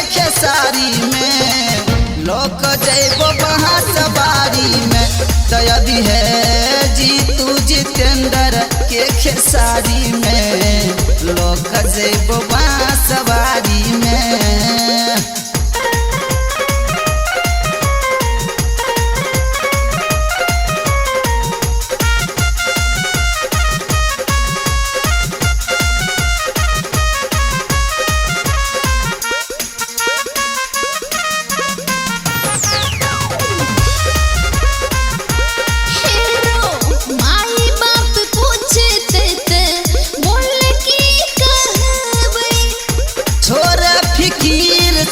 खेसारी में लोक जैबो वहाँ सवारी में। तयबी है जीतू जितेंद्र के खेसारी में लोक जैबो वहाँ सवारी में।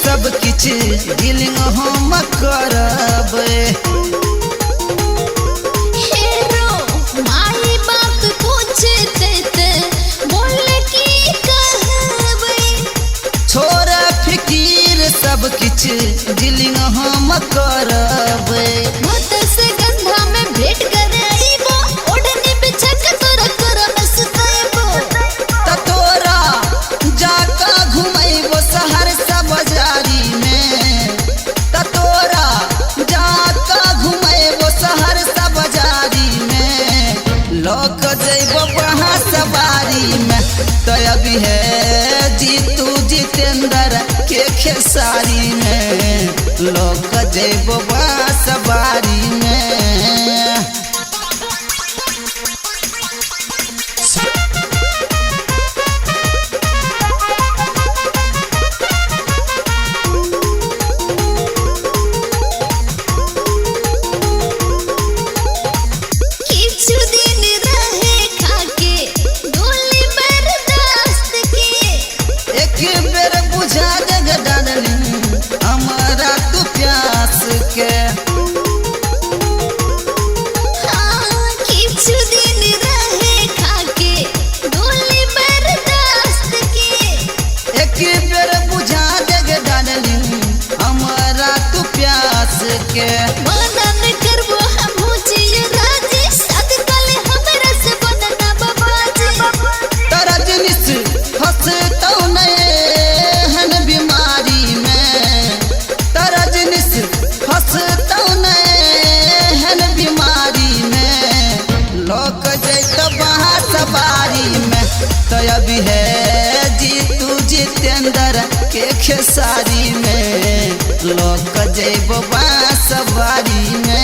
सब किछ दिलिंग हम करबे हेरो माई बाप पूछते ते बोले की कहबे। छोरा फिकीर सब किछ दिलिंग हम करबे। मत से गंधा में भेंट करे आईबो ओढ़नी बिछा के तोरा तोरा में सुताईबो। त तोरा जाका घुमाईबो शहर सा बाजारी में। त तोरा जाका घुमाईबो शहर सा बाजारी में लोक जैबो वहाँ सवारी में। तयबी है जीतू जितेंद्र के खेसारी में लोक जैबो वहाँ सवारी में। के मनन करबो हमहु जिए राजी शादी काले हमरा से बनना बाबाजी। तरजनिस फंसतौ नहीं हन बीमारी में। तरजनिस फंसतौ नहीं हन बीमारी में लोक जैतो वहाँ सवारी में। तयबी है जीतू जितेंद्र के खेसारी में लोक जैबो वहाँ सवारी में।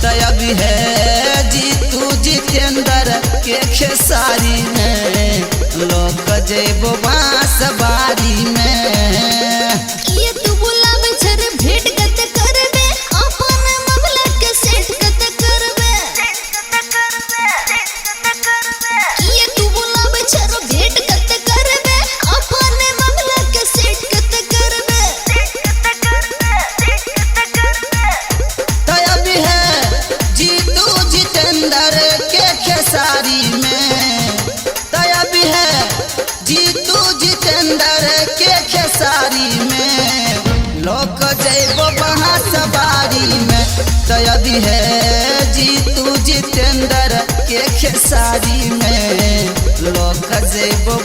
तयबी है जीतू जितेंद्र के खेसारी में लोक जेबो बांसबारी में। ये तू बुलावे छर भेंट कत करबे अपन मामला के सेट कत करबे। ये तू बुलावे छर भेंट कत करबे अपन मामला के सेट कत करबे। तय भी है जीतू जितेंद्र के खेसारी में। तय भी है जीतू जितेंद्र के खेसारी में। लोक जैबो बांसबारी में। तय भी है जीतू जितेंद्र के खेसारी में। लोक जैबो